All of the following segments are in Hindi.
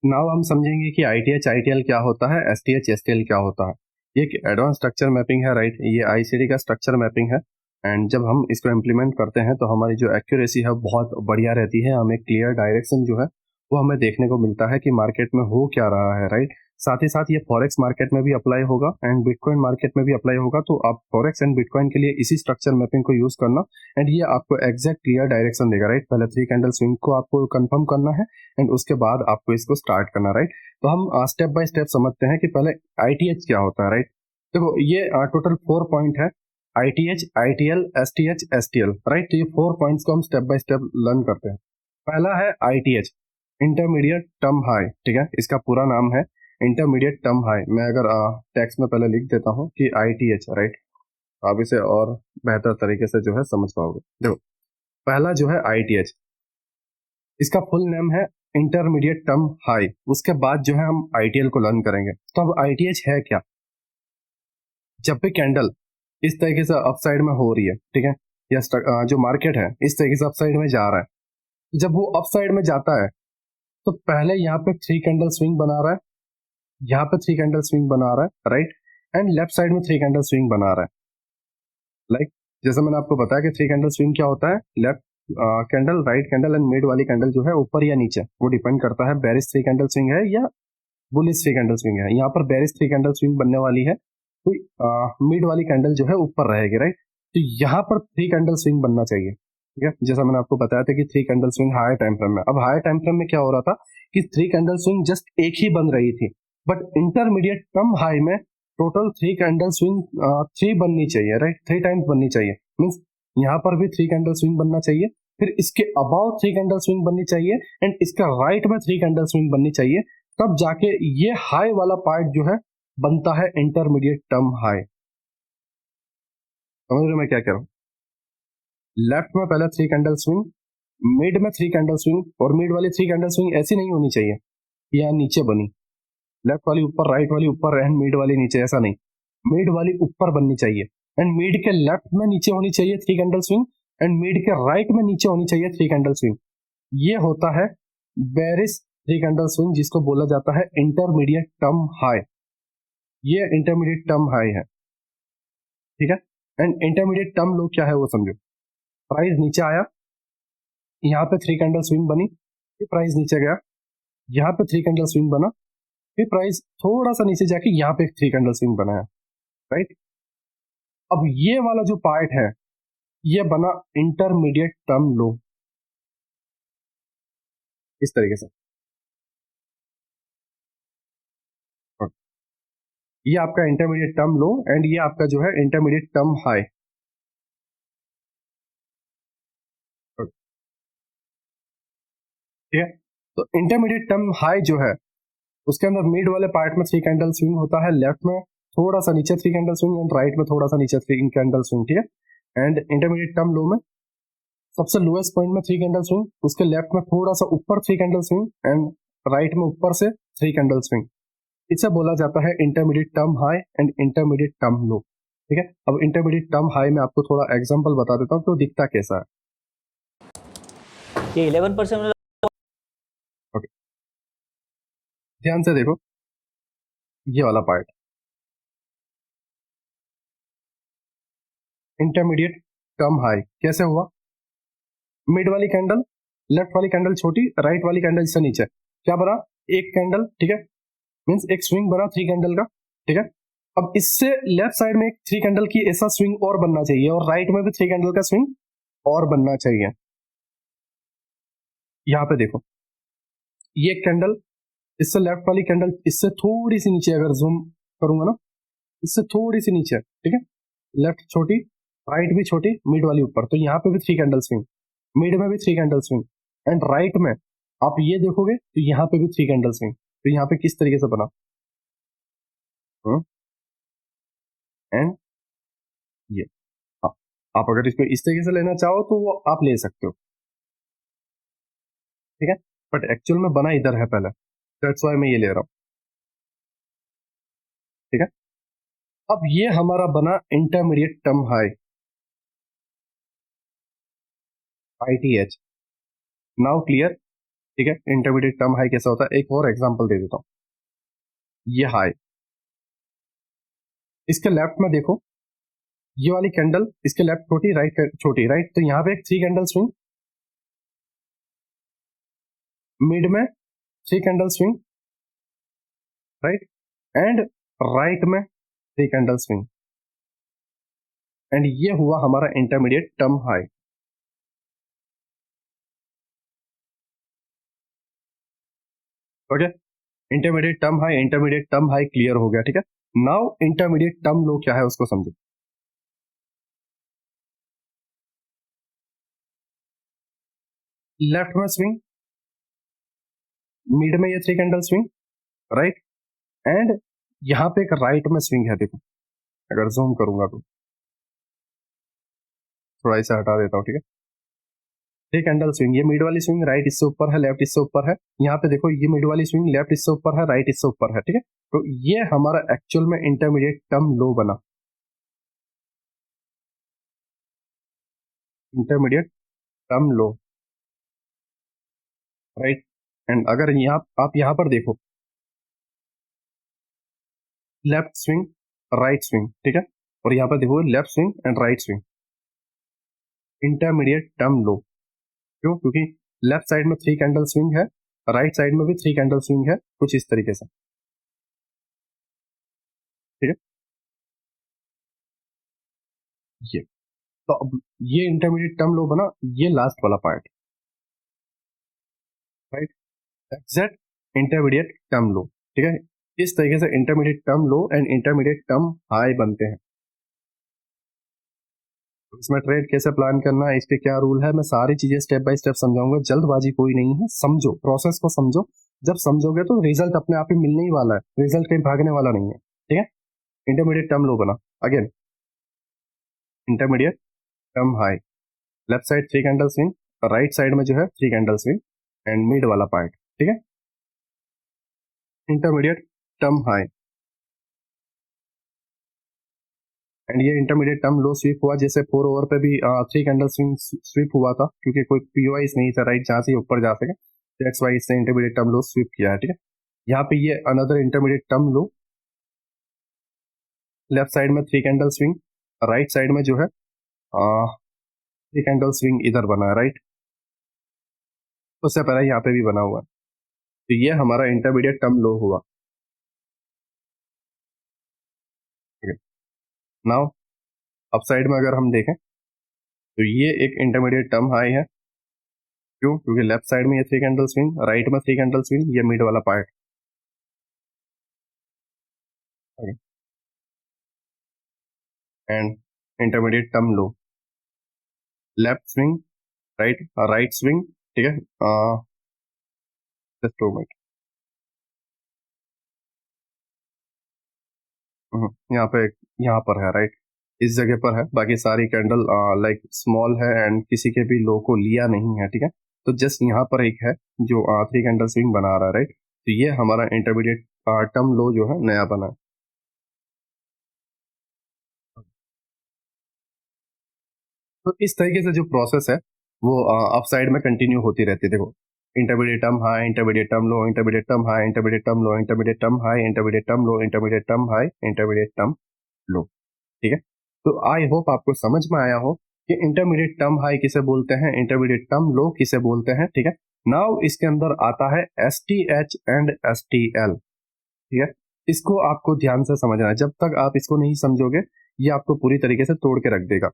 नाउ हम समझेंगे कि ITH ITL क्या होता है, STH STL क्या होता है। ये एक एडवांस स्ट्रक्चर मैपिंग है, राइट। ये ICD का स्ट्रक्चर मैपिंग है। एंड जब हम इसको इम्प्लीमेंट करते हैं तो हमारी जो एक्यूरेसी है बहुत बढ़िया रहती है। हमें क्लियर डायरेक्शन जो है वो हमें देखने को मिलता है कि मार्केट में हो क्या रहा है, राइट। साथ ही साथ ये फॉरेक्स मार्केट में भी अप्लाई होगा एंड बिटकॉइन मार्केट में भी अप्लाई होगा। तो आप फॉरेक्स एंड बिटकॉइन के लिए इसी स्ट्रक्चर मैपिंग को यूज करना एंड ये आपको एग्जैक्ट क्लियर डायरेक्शन देगा, राइट। पहले 3 कैंडल स्विंग को आपको कंफर्म करना है एंड उसके बाद आपको इसको स्टार्ट करना, राइट। तो हम स्टेप बाय स्टेप समझते हैं कि पहले ITH क्या होता है, राइट। देखो ये टोटल 4 पॉइंट है, ITH ITL STH STL, right. तो ये 4 पॉइंट्स को हम स्टेप बाय स्टेप लर्न करते हैं। पहला है ITH, इंटरमीडिएट टर्म हाई, ठीक है। इसका पूरा नाम है इंटरमीडिएट टर्म हाई। मैं अगर टेक्स्ट में पहले लिख देता हूँ कि ITH, राइट। आप इसे और बेहतर तरीके से जो है समझ पाओगे। देखो पहला जो है ITH, इसका फुल नेम है इंटरमीडिएट टर्म हाई। उसके बाद जो है हम ITL को लर्न करेंगे। तो अब ITH है क्या? जब भी कैंडल इस तरीके से अपसाइड में हो रही है, ठीक है, या जो मार्केट है इस तरीके से अपसाइड में जा रहा है, जब वो अपसाइड में जाता है तो पहले यहाँ पे 3 कैंडल स्विंग बना रहा है, यहाँ पे 3 कैंडल स्विंग बना रहा है, राइट। एंड लेफ्ट साइड में 3 कैंडल स्विंग बना रहा है, लाइक जैसे मैंने आपको बताया कि 3 कैंडल स्विंग क्या होता है, left candle, right candle and mid वाली कैंडल जो है ऊपर या नीचे, वो डिपेंड करता है बेरिश 3 कैंडल स्विंग है या बुलिश 3 कैंडल स्विंग है। यहाँ पर बेरिश 3 कैंडल स्विंग बनने वाली है तो मिड वाली कैंडल जो है ऊपर रहेगी, राइट। तो यहाँ पर 3 कैंडल स्विंग बनना चाहिए, ठीक है। जैसा मैंने आपको बताया था कि 3 candle swing higher time frame में। अब हायर टाइम फ्रेम में क्या हो रहा था कि 3 कैंडल स्विंग जस्ट एक ही बन रही थी, बट इंटरमीडिएट टर्म हाई में टोटल 3 कैंडल स्विंग 3 बननी चाहिए, राइट। 3 टाइम्स बननी चाहिए, मीन्स यहाँ पर भी 3 कैंडल स्विंग बनना चाहिए, फिर इसके अबाउट 3 कैंडल स्विंग बननी चाहिए एंड इसका राइट में 3 कैंडल स्विंग बननी चाहिए। तब जाके ये हाई वाला पार्ट जो है बनता है इंटरमीडिएट टर्म हाई। समझ रहे हो मैं क्या कह रहा हूँ? लेफ्ट में पहले 3 कैंडल स्विंग, मिड में 3 कैंडल स्विंग, और मिड वाली 3 कैंडल स्विंग ऐसी नहीं होनी चाहिए कि यहाँ नीचे बनी, लेफ्ट वाली ऊपर, राइट वाली ऊपर एंड मिड वाली नीचे, ऐसा नहीं। मिड वाली ऊपर बननी चाहिए एंड मिड के लेफ्ट में नीचे होनी चाहिए 3 कैंडल स्विंग एंड मिड के राइट में नीचे होनी चाहिए 3 कैंडल स्विंग। ये होता है बेरिश 3 कैंडल स्विंग, जिसको बोला जाता है इंटरमीडिएट टर्म हाई। ये इंटरमीडिएट टर्म हाई है, ठीक है। एंड इंटरमीडिएट टर्म लो क्या है वो समझो। प्राइस नीचे आया, यहाँ पे 3 कैंडल स्विंग बनी, फिर प्राइस नीचे गया, यहाँ पे 3 कैंडल स्विंग बना, फिर प्राइस थोड़ा सा नीचे जाके यहाँ पे 3 कैंडल स्विंग बनाया, राइट। अब ये वाला जो पार्ट है ये बना इंटरमीडिएट टर्म लो, इस तरीके से। ये आपका इंटरमीडिएट टर्म लो एंड ये आपका जो है इंटरमीडिएट टर्म हाई। ठीक है, तो इंटरमीडिएट टर्म हाई जो है उसके अंदर मिड वाले पार्ट में 3 कैंडल स्विंग होता है, लेफ्ट में थोड़ा सा नीचे 3 कैंडल स्विंग एंड राइट में थोड़ा सा नीचे 3 कैंडल स्विंग, ठीक है। एंड इंटरमीडिएट टर्म लो में सबसे लोएस्ट पॉइंट में 3 कैंडल स्विंग, उसके लेफ्ट में थोड़ा सा ऊपर 3 कैंडल स्विंग एंड राइट में ऊपर से 3 कैंडल स्विंग। इसे बोला जाता है intermediate term high and intermediate term लो, ठीक है। अब इंटरमीडिएट टर्म हाई में आपको थोड़ा एग्जांपल बता देता हूँ तो दिखता कैसा है। ये 11% ओके, ध्यान से देखो ये वाला पार्ट इंटरमीडिएट टर्म हाई कैसे हुआ। मिड वाली कैंडल, लेफ्ट वाली कैंडल छोटी, राइट वाली कैंडल इससे नीचे, क्या बना, एक कैंडल, ठीक है। मीन्स एक स्विंग बना 3 कैंडल का, ठीक है। अब इससे लेफ्ट साइड में एक 3 कैंडल की ऐसा स्विंग और बनना चाहिए और राइट में भी 3 कैंडल का स्विंग और बनना चाहिए। यहाँ पे देखो ये कैंडल, इससे लेफ्ट वाली कैंडल इससे थोड़ी सी नीचे, अगर जूम करूंगा ना इससे थोड़ी सी नीचे, ठीक है। लेफ्ट छोटी, राइट भी छोटी, मिड वाली ऊपर, तो यहाँ पे भी 3 कैंडल स्विंग, मिड में भी 3 कैंडल स्विंग एंड राइट में आप ये देखोगे तो यहाँ पे भी 3 कैंडल स्विंग। तो यहाँ पे किस तरीके से बना, एंड ये, हाँ। आप अगर इसको इस तरीके से लेना चाहो तो वो आप ले सकते हो, ठीक है। बट एक्चुअल में बना इधर है पहले, दैट्स व्हाई मैं ये ले रहा हूँ, ठीक है। अब ये हमारा बना intermediate term high, ITH। Now clear. ठीक है। इंटरमीडिएट टर्म हाई कैसा होता है, एक और एग्जांपल दे देता हूँ। ये हाई, इसके लेफ्ट में देखो, ये वाली कैंडल इसके लेफ्ट छोटी, राइट छोटी, राइट। तो यहाँ पे एक 3 कैंडल स्विंग, मिड में 3 candle swing, right, and right में 3 कैंडल स्विंग, एंड ये हुआ हमारा intermediate term high. Okay, intermediate term high, intermediate term high clear हो गया, ठीक है। नाउ इंटरमीडिएट टर्म लो क्या है उसको समझो। लेफ्ट में स्विंग, मिड में ये 3 कैंडल स्विंग, राइट, एंड यहाँ पे एक राइट में स्विंग है, देखो अगर जूम करूंगा तो, थोड़ा इसे हटा देता हूँ, ठीक है। 3 कैंडल स्विंग, ये मिड वाली स्विंग राइट इससे ऊपर है, लेफ्ट इससे ऊपर है। यहाँ पे देखो ये मिड वाली स्विंग लेफ्ट इससे ऊपर है, राइट इससे ऊपर है, ठीक है। तो ये हमारा एक्चुअल में इंटरमीडिएट टर्म लो बना, intermediate term low, right. And अगर यहाँ आप यहाँ पर देखो, लेफ्ट स्विंग, राइट स्विंग, ठीक है, और यहाँ पर देखो left swing and right swing, intermediate term लो। क्यों? क्योंकि लेफ्ट साइड में 3 कैंडल स्विंग है, राइट साइड में भी 3 कैंडल स्विंग है, कुछ इस तरीके से, ठीक है। ये तो अब ये इंटरमीडिएट टर्म लो बना, ये लास्ट वाला part, right, exact intermediate term लो, ठीक है। इस तरीके से intermediate term low and intermediate term high बनते हैं। तो इसमें ट्रेड कैसे प्लान करना है, इसके क्या रूल है, मैं सारी चीजें स्टेप बाय स्टेप समझाऊंगा। जल्दबाजी कोई नहीं है, समझो प्रोसेस को समझो। जब समझोगे तो रिजल्ट अपने आप ही मिलने ही वाला है, रिजल्ट कहीं भागने वाला नहीं है, ठीक है। इंटरमीडिएट टर्म लो बना, again intermediate term high, left side 3 candle swing, right side में जो है 3 कैंडल स्विंग एंड मिड वाला पार्ट, ठीक है। इंटरमीडिएट टर्म हाई, एंड ये इंटरमीडिएट टर्म लो स्वीप हुआ, जैसे 4 ओवर पे भी 3 कैंडल स्विंग स्वीप हुआ था, क्योंकि कोई पीओआईस नहीं था, राइट, जहां से ऊपर जा सके, दैट्स वाई इससे इंटरमीडिएट टर्म लो स्वीप किया है, ठीक है। यहाँ पे ये अनदर इंटरमीडिएट टर्म लो, लेफ्ट साइड में 3 कैंडल स्विंग, राइट साइड में जो है 3 कैंडल स्विंग इधर बना है, राइट। उससे पहले यहाँ पे भी बना हुआ है, तो ये हमारा इंटरमीडिएट टर्म लो हुआ, ठीक है। नाउ अप साइड में अगर हम देखें तो ये एक इंटरमीडिएट टर्म हाई है। क्यों? क्योंकि लेफ्ट साइड में ये 3 कैंडल स्विंग, राइट में 3 कैंडल स्विंग, ये मिड वाला part, and intermediate term low, left swing, right, right swing, ठीक है। जस्ट 2 मिनट, यहाँ पे यहाँ पर है, राइट, इस जगह पर है, बाकी सारी कैंडल लाइक स्मॉल है एंड किसी के भी लो को लिया नहीं है, ठीक है। तो जस्ट यहाँ पर एक है जो 3 कैंडल स्विंग बना रहा है, राइट। तो ये हमारा इंटरमीडिएट टर्म लो जो है नया बना है। तो इस तरीके से जो प्रोसेस है वो अप साइड में कंटिन्यू होती रहती है, देखो intermediate term high, intermediate term लो, intermediate term high, intermediate term लो, intermediate term high, intermediate term लो, intermediate term high, intermediate term लो, ठीक है। तो आई होप आपको समझ में आया हो कि इंटरमीडिएट टर्म हाई किसे बोलते हैं, इंटरमीडिएट टर्म लो किसे बोलते हैं, ठीक है। नाउ इसके अंदर आता है S T H and S T L, ठीक है। इसको आपको ध्यान से समझना है, जब तक आप इसको नहीं समझोगे ये आपको पूरी तरीके से तोड़ के रख देगा।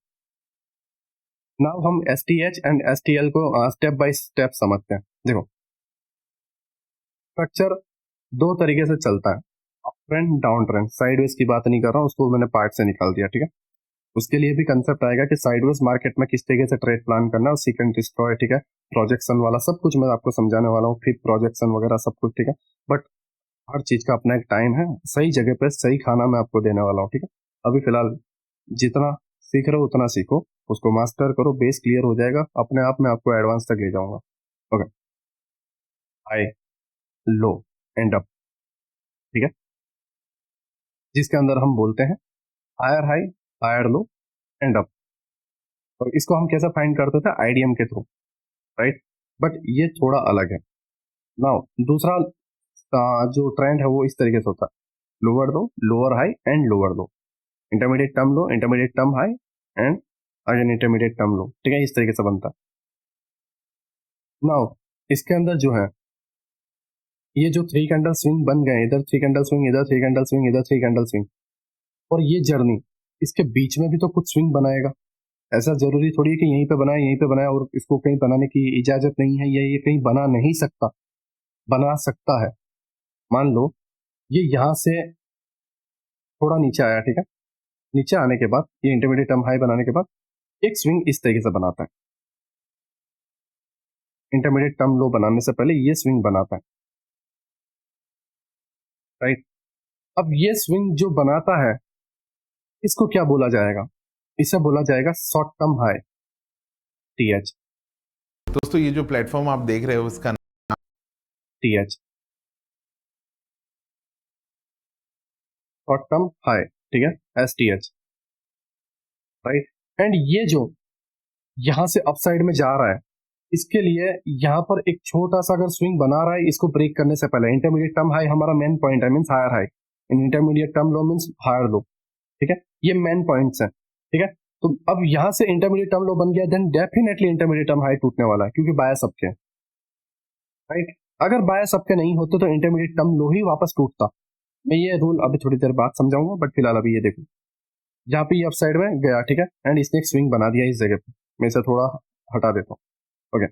नाउ हम S T H and S T L को स्टेप बाय स्टेप समझते हैं। देखो स्ट्रक्चर दो तरीके से चलता है, up trend down trend, sideways की बात नहीं कर रहा हूँ, उसको मैंने पार्ट से निकाल दिया, ठीक है। उसके लिए भी कंसेप्ट आएगा कि साइडवेज मार्केट में किस तरीके से ट्रेड प्लान करना है, और सीकेंट डिस्ट्रॉय, ठीक है, प्रोजेक्शन वाला सब कुछ मैं आपको समझाने वाला हूँ, फिर प्रोजेक्शन वगैरह सब कुछ, ठीक है। बट हर चीज का अपना एक टाइम है, सही जगह पे सही खाना मैं आपको देने वाला हूँ, ठीक है। अभी फिलहाल जितना सीख रहे हो उतना सीखो, उसको मास्टर करो, बेस क्लियर हो जाएगा, अपने आप में आपको एडवांस तक ले जाऊंगा। Okay, high, low and up, ठीक है, जिसके अंदर हम बोलते हैं higher high, higher low and up. और इसको हम कैसे फाइंड करते थे, आईडीएम के थ्रू, राइट। बट ये थोड़ा अलग है, नाउ दूसरा जो ट्रेंड है वो इस तरीके से होता है, lower low, lower high and lower low, intermediate term low, intermediate term high and again intermediate term लो, ठीक है, इस तरीके से बनता है। नाउ इसके अंदर जो है ये जो थ्री कैंडल स्विंग बन गए, इधर थ्री कैंडल स्विंग, इधर थ्री कैंडल स्विंग, इधर थ्री कैंडल स्विंग, और ये जर्नी इसके बीच में भी तो कुछ स्विंग बनाएगा। ऐसा जरूरी थोड़ी है कि यहीं पे बनाए यहीं पे बनाए और इसको कहीं बनाने की इजाजत नहीं है, या ये कहीं बना नहीं सकता, बना सकता है। मान लो ये यहां से थोड़ा नीचे आया, ठीक है, नीचे आने के बाद ये इंटरमीडिएट टर्म हाई बनाने के बाद एक स्विंग इस तरीके से बनाता है, इंटरमीडिएट टर्म लो बनाने से पहले ये स्विंग बनाता है, राइट। अब ये स्विंग जो बनाता है इसको क्या बोला जाएगा, इसे बोला जाएगा शॉर्ट टर्म हाई, टीएच, दोस्तों ये जो प्लेटफॉर्म आप देख रहे हो उसका टीएच, शॉर्ट टर्म हाई, ठीक है, एसटीएच, राइट। एंड ये जो यहां से अपसाइड में जा रहा है, इसके लिए यहां पर एक छोटा सा अगर स्विंग बना रहा है, इसको ब्रेक करने से पहले इंटरमीडिएट टर्म हाई हमारा मेन पॉइंट है, means higher high, intermediate term low means higher low, ठीक है, ये मेन पॉइंट्स हैं, ठीक है। तो अब यहां से इंटरमीडिएट टर्म लो बन गया, then definitely intermediate term high टूटने वाला है, क्योंकि बायस सबके हैं, राइट। अगर बायस सबके नहीं होते तो इंटरमीडिएट टर्म लो ही वापस टूटता। मैं ये रूल अभी थोड़ी देर बाद समझाऊंगा, बट फिलहाल अभी ये देखो, जहां पे ये अप साइड में गया, ठीक है, एंड इसने एक स्विंग बना दिया इस जगह पे, मैं इसे थोड़ा हटा देता हूँ, ओके।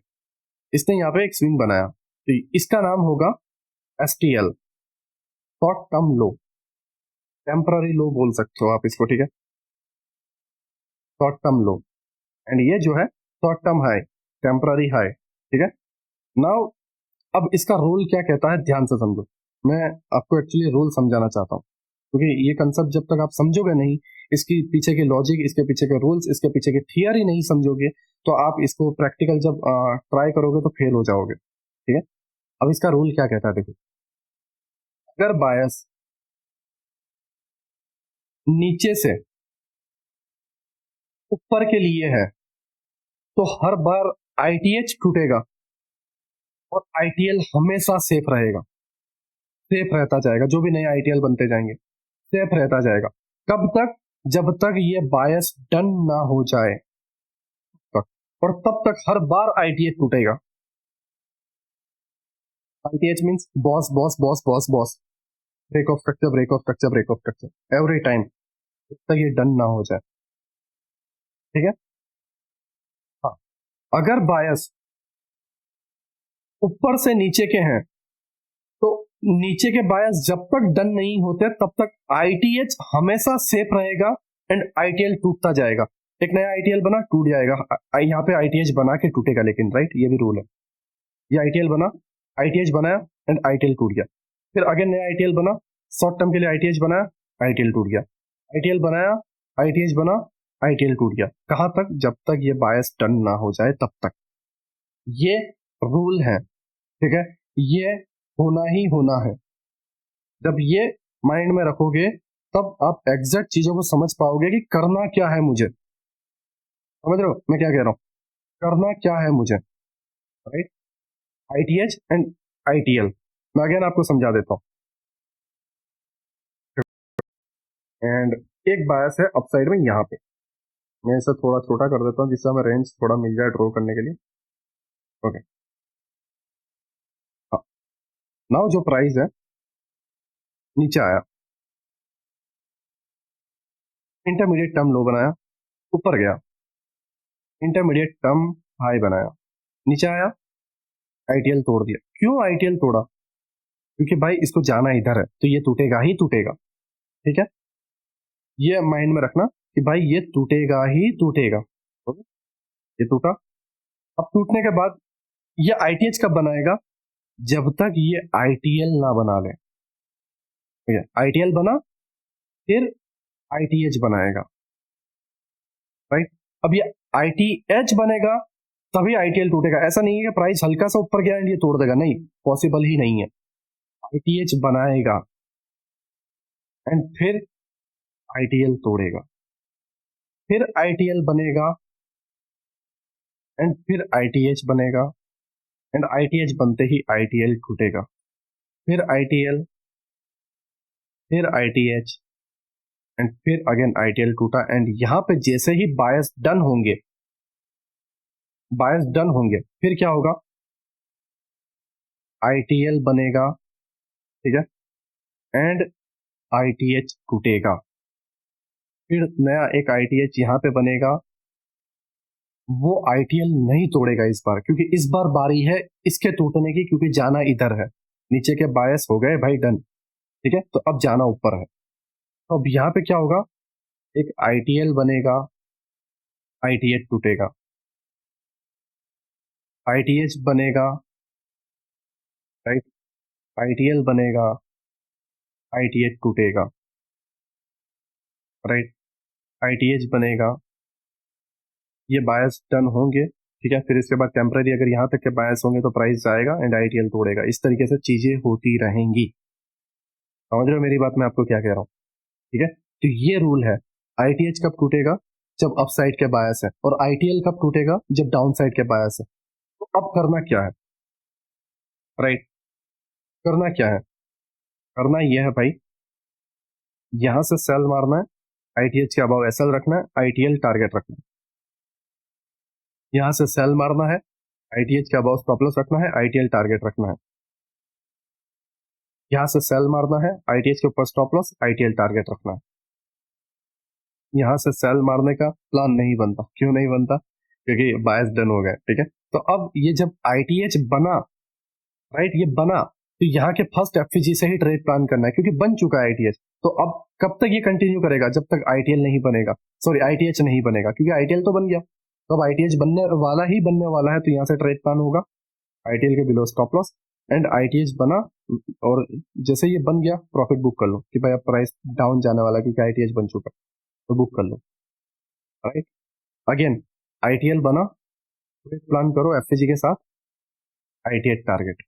इसने यहाँ पे एक स्विंग बनाया, तो इसका नाम होगा STL, short term low, temporary low बोल सकते हो आप इसको, ठीक है, शॉर्ट टर्म लो। एंड ये जो है short term high, temporary high, ठीक है। नाउ अब इसका रोल क्या कहता है ध्यान से समझो, मैं आपको एक्चुअली रोल समझाना चाहता हूँ, क्योंकि ये कंसेप्ट जब तक आप समझोगे नहीं, इसकी पीछे के लॉजिक, इसके पीछे के रूल्स, इसके पीछे की थियरी नहीं समझोगे, तो आप इसको प्रैक्टिकल जब ट्राई करोगे तो फेल हो जाओगे, ठीक है। अब इसका रूल क्या कहता है देखो, अगर बायस नीचे से ऊपर के लिए है तो हर बार आईटीएच टूटेगा और आईटीएल हमेशा सेफ रहेगा, सेफ रहता जाएगा, जो भी नए आईटीएल बनते जाएंगे सेफ रहता जाएगा। कब तक, जब तक ये बायस डन ना हो जाए तक, और तब तक हर बार आईटीएच टूटेगा। ITH means BOS BOS BOS BOS BOS, break of structure break of structure break of structure every time, जब तक ये डन ना हो जाए, ठीक है। हाँ, अगर बायस ऊपर से नीचे के हैं तो नीचे के बायस जब तक डन नहीं होते तब तक आईटीएच हमेशा सेफ रहेगा एंड आईटीएल टूटता जाएगा। एक नया आईटीएल बना टूट जाएगा, यहाँ पे आईटीएच बना के टूटेगा, लेकिन राइट ये भी रूल है, ये आईटीएल बना, आईटीएच बनाया एंड आईटीएल टूट गया, फिर अगेन नया आईटीएल बना, शॉर्ट टर्म के लिए आईटीएच बनाया, आईटीएल टूट गया, आईटीएल बनाया, आईटीएच बना, आईटीएल टूट गया। कहां तक, जब तक ये बायस टर्न ना हो जाए तब तक, ये रूल है, ठीक है, ये होना ही होना है। जब ये माइंड में रखोगे तब आप एग्जैक्ट चीजों को समझ पाओगे कि करना क्या है मुझे, समझ रहे हो मैं क्या कह रहा हूं, करना क्या है मुझे, राइट। आईटीएच एंड आईटीएल मैं अगेन आपको समझा देता हूँ। एंड एक बायस है अपसाइड में यहाँ पे, मैं इसे थोड़ा छोटा कर देता हूँ जिससे हमें रेंज थोड़ा मिल जाए ड्रॉ करने के लिए, ओके। हाँ, नाउ जो प्राइस है नीचे आया, इंटरमीडिएट टर्म लो बनाया, ऊपर गया, इंटरमीडिएट टर्म हाई बनाया, नीचे आया, आईटीएल तोड़ दिया। क्यों आईटीएल तोड़ा, क्योंकि भाई इसको जाना इधर है तो ये टूटेगा ही टूटेगा, ठीक है, ये माइंड में रखना कि भाई ये टूटेगा ही टूटेगा, ओके? ये टूटा, अब टूटने के बाद ये आईटीएच कब बनाएगा, जब तक ये आईटीएल ना बना ले, ठीक है, आईटीएल बना फिर आईटीएच बनाएगा, राइट। अब ये आईटीएच बनेगा तभी आईटीएल टूटेगा, ऐसा नहीं है कि प्राइस हल्का सा ऊपर गया एंड ये तोड़ देगा, नहीं, पॉसिबल ही नहीं है। आईटीएच बनाएगा एंड फिर आईटीएल तोड़ेगा, फिर आईटीएल बनेगा एंड फिर आईटीएच बनेगा एंड आईटीएच बनते ही आईटीएल टूटेगा, फिर आईटीएल, फिर आईटीएच एंड फिर अगेन आईटीएल टूटा। एंड यहाँ पे जैसे ही बायस डन होंगे, बायस डन होंगे, फिर क्या होगा, आईटीएल बनेगा, ठीक है, एंड आईटीएच टूटेगा, फिर नया एक आईटीएच यहाँ पे बनेगा। वो आईटीएल नहीं तोड़ेगा इस बार, क्योंकि इस बार बारी है इसके टूटने की, क्योंकि जाना इधर है, नीचे के बायस हो गए भाई डन, ठीक है, तो अब जाना ऊपर है। तो अब यहाँ पे क्या होगा, एक आईटीएल बनेगा, आईटीएच टूटेगा, आईटीएच बनेगा, राइट, आईटीएल बनेगा, आईटीएच टूटेगा, राइट, आईटीएच बनेगा, ये बायस डन होंगे, ठीक है, फिर इसके बाद टेम्पररी अगर यहाँ तक के बायस होंगे तो प्राइस जाएगा एंड आईटीएल तोड़ेगा। इस तरीके से चीजें होती रहेंगी। समझ रहे हो मेरी बात, मैं आपको क्या कह रहा हूँ, ठीक है। तो ये रूल है, आईटीएच कब टूटेगा, जब अप साइड के बायस है, और आईटीएल कब टूटेगा, जब डाउन साइड के बायस है। तो अब करना क्या है, राइट, करना क्या है, करना यह है भाई, यहां से सेल मारना है, आईटीएच के अबाव एसएल रखना है, आईटीएल टारगेट रखना है, यहां से सेल मारना है, आईटीएच के अबाव स्टॉप लॉस रखना है, आईटीएल टारगेट रखना है, यहां से सेल मारना है, आईटीएच के ऊपर स्टॉप लॉस, आईटीएल टारगेट रखना है। यहां से सेल मारने का प्लान नहीं बनता, क्यों नहीं बनता, क्योंकि बायस डन हो गए, ठीक है। तो अब ये जब आईटीएच बना, राइट, ये बना, तो यहाँ के फर्स्ट एफपीजी से ही ट्रेड प्लान करना है, क्योंकि बन चुका है आईटीएच। तो अब कब तक ये कंटिन्यू करेगा, जब तक आईटीएल नहीं बनेगा, सॉरी आईटीएच नहीं बनेगा, क्योंकि आईटीएल तो बन गया, तो अब आईटीएच बनने वाला है, तो यहाँ से ट्रेड प्लान होगा, आईटीएल के below stop loss, and ITH बना, और जैसे ये बन गया प्रॉफिट बुक कर लो कि भाई अब प्राइस डाउन जाने वाला है, क्योंकि आईटीएच बन चुका है, तो बुक कर लो, राइट। अगेन आईटीएल बना, ट्रेड प्लान करो एफपीजी के साथ, आईटीएच टारगेट,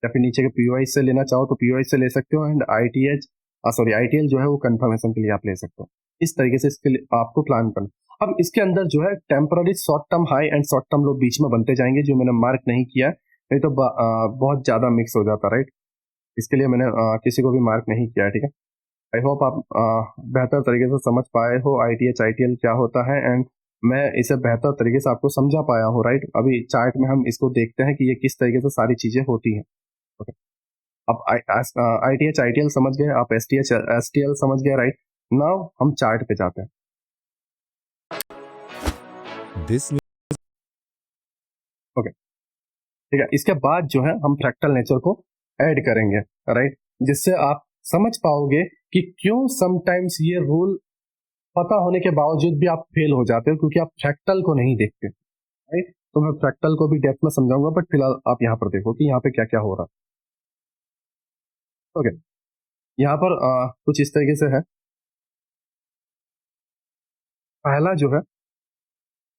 या फिर नीचे के पीओआई से लेना चाहो तो पीओआई से ले सकते हो, एंड आईटीएच सॉरी आईटीएल जो है वो कंफर्मेशन के लिए आप ले सकते हो। इस तरीके से इसके लिए आपको प्लान करना। अब इसके अंदर जो है temporary short term high and short term low बीच में बनते जाएंगे, जो मैंने मार्क नहीं किया, नहीं तो बहुत ज्यादा मिक्स हो जाता, राइट। इसके लिए मैंने किसी को भी मार्क नहीं किया, ठीक है। आई होप आप बेहतर तरीके से समझ पाए हो आईटीएच आईटीएल क्या होता है, एंड मैं इसे बेहतर तरीके से आपको समझा पाया हूँ, राइट। अभी चार्ट में हम इसको देखते हैं कि ये किस तरीके से सारी चीजें होती हैं। ओके, अब आईटीएच आईटीएल समझ गए, आप एसटीएच एसटीएल समझ गए, राइट। नाउ हम चार्ट पे जाते हैं। ओके, ठीक है, इसके बाद जो है हम फ्रैक्टल नेचर को ऐड करेंगे, राइट, जिससे आप समझ पाओगे कि क्यों समटाइम्स ये रूल पता होने के बावजूद भी आप फेल हो जाते हो, क्योंकि आप फ्रैक्टल को नहीं देखते, राइट। तो मैं फ्रैक्टल को भी डेप्थ में समझाऊंगा, बट फिलहाल आप यहाँ पर देखो कि यहाँ पे क्या क्या हो रहा है। ओके, यहाँ पर कुछ इस तरीके से है। पहला जो है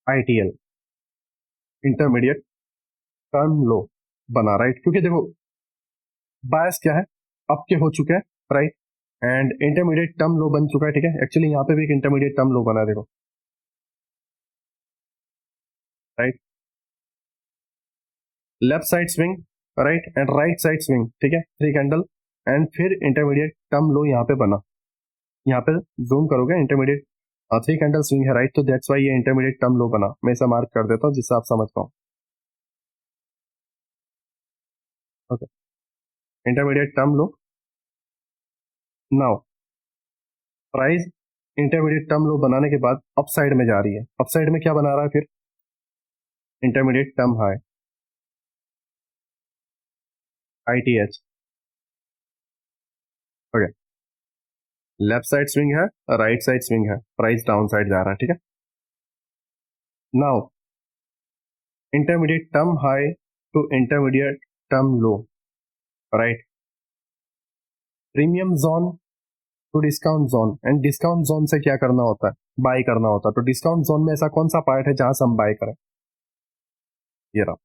आईटीएल, इंटरमीडिएट टर्म लो बना, राइट, क्योंकि देखो बायस क्या है, अब के हो चुके हैं, right, and intermediate term low बन चुका है, ठीक है। एक्चुअली यहाँ पे भी एक इंटरमीडिएट टर्म लो बना है, देखो, right, left side swing, right, and right side swing, ठीक है, 3 कैंडल, एंड फिर इंटरमीडिएट टर्म लो यहाँ पे बना। यहाँ पे जूम करोगे, इंटरमीडिएट 3 कैंडल स्विंग है, राइट, तो दैट्स वाई ये इंटरमीडिएट टर्म लो बना। मैं इसे मार्क कर देता हूँ जिससे आप समझ पाओ। ओके, इंटरमीडिएट टर्म लो, नाउ प्राइस इंटरमीडिएट टर्म लो बनाने के बाद अप साइड में जा रही है, अप साइड में क्या बना रहा है, फिर intermediate term high, ITH. Okay, left side swing है, राइट साइड स्विंग है, प्राइस डाउन साइड जा रहा है, ठीक है। Now intermediate term high to intermediate term low, right, premium zone to discount zone, and discount zone से क्या करना होता है, बाय करना होता है। तो डिस्काउंट जोन में ऐसा कौन सा पार्ट है जहां से हम बाय करें, ये रहा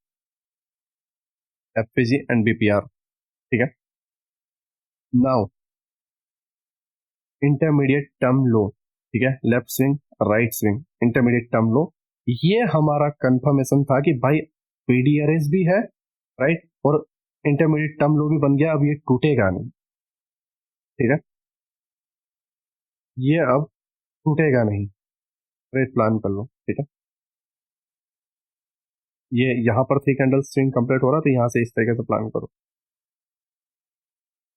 एफपीजी एंड बीपीआर, ठीक है। नाउ इंटरमीडिएट टर्म लो, ठीक है, left swing right swing, intermediate term लो, ये हमारा कंफर्मेशन था कि भाई पीडीआरएस भी है राइट, और इंटरमीडिएट टर्म लो भी बन गया, अब ये टूटेगा नहीं, ठीक है, ये अब टूटेगा नहीं, राइट, प्लान कर लो, ठीक है। ये यहाँ पर 3 कैंडल स्विंग कंप्लीट हो रहा है, तो यहाँ से इस तरीके से प्लान करो।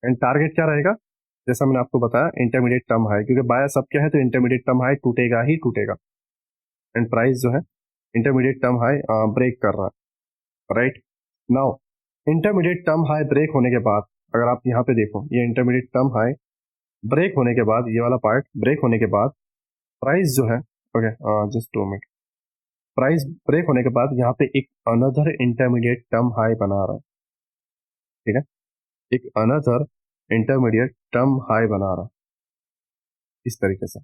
एंड टारगेट क्या रहेगा, जैसा मैंने आपको बताया, इंटरमीडिएट टर्म हाई, क्योंकि बायस अब क्या है, तो इंटरमीडिएट टर्म हाई टूटेगा ही टूटेगा। एंड प्राइस जो है इंटरमीडिएट टर्म हाई ब्रेक कर रहा है, right. Now intermediate term high break होने के बाद, अगर आप यहाँ पे देखो, ये इंटरमीडिएट टर्म हाई ब्रेक होने के बाद, ये वाला पार्ट ब्रेक होने के बाद प्राइस जो है, okay, just 2 minute, price break होने के बाद यहाँ पे एक अनदर इंटरमीडिएट टर्म हाई बना रहा है, ठीक है, एक अनदर इंटरमीडिएट टर्म हाई बना रहा है इस तरीके से।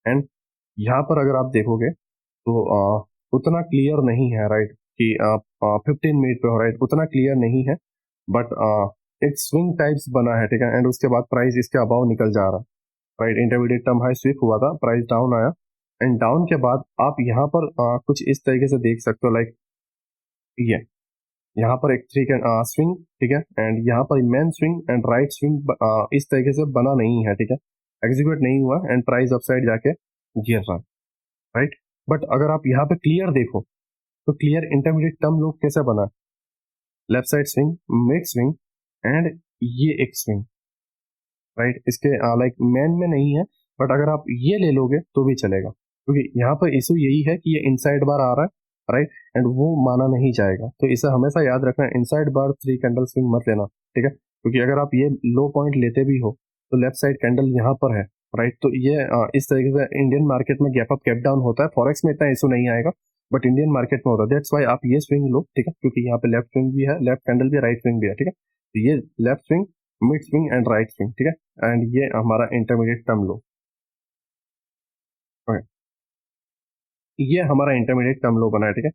एंड यहाँ पर अगर आप देखोगे तो उतना क्लियर नहीं है, राइट, कि 15 मिनट पे हो, राइट, उतना क्लियर नहीं है, बट एक स्विंग टाइप्स बना है, ठीक है। एंड उसके बाद प्राइस इसके अबाव निकल जा रहा है, right, intermediate term high sweep हुआ था, प्राइस डाउन आया, एंड डाउन के बाद आप यहाँ पर कुछ इस तरीके से देख सकते हो, लाइक ये यहाँ पर एक 3 कैन स्विंग, ठीक है, एंड यहाँ पर main swing and right swing इस तरीके से बना नहीं है, ठीक है, एग्जीक्यूट नहीं हुआ, एंड प्राइस अपसाइड जाके गिर रहा है, राइट। बट अगर आप यहाँ पे क्लियर देखो, तो क्लियर इंटरमीडिएट टर्म लो कैसे बना, left side swing, mid swing, and ये एक स्विंग, राइट, इसके लाइक मेन में नहीं है, बट अगर आप ये ले लोगे तो भी चलेगा, क्योंकि यहाँ पर इशू यही है कि ये इनसाइड बार आ रहा है, राइट, एंड वो माना नहीं जाएगा, तो इसे हमेशा याद रखना, इनसाइड बार 3 कैंडल स्विंग मत लेना, ठीक है, क्योंकि अगर आप ये लो पॉइंट लेते भी हो तो लेफ्ट साइड कैंडल यहाँ पर है, राइट, तो ये इस तरीके से इंडियन मार्केट में गैप अप गैप डाउन होता है, फॉरेक्स में इतना इशू नहीं आएगा, बट इंडियन मार्केट में होता है, दैट्स वाई आप ये स्विंग लो, ठीक है, क्योंकि यहाँ पे लेफ्ट स्विंग भी है, लेफ्ट कैंडल भी है, राइट स्विंग भी है, ठीक है, तो ये left swing, mid swing and right swing, ठीक है, एंड ये हमारा इंटरमीडिएट टर्म लो, ओके, ये हमारा इंटरमीडिएट टर्म लो बना है, ठीक है।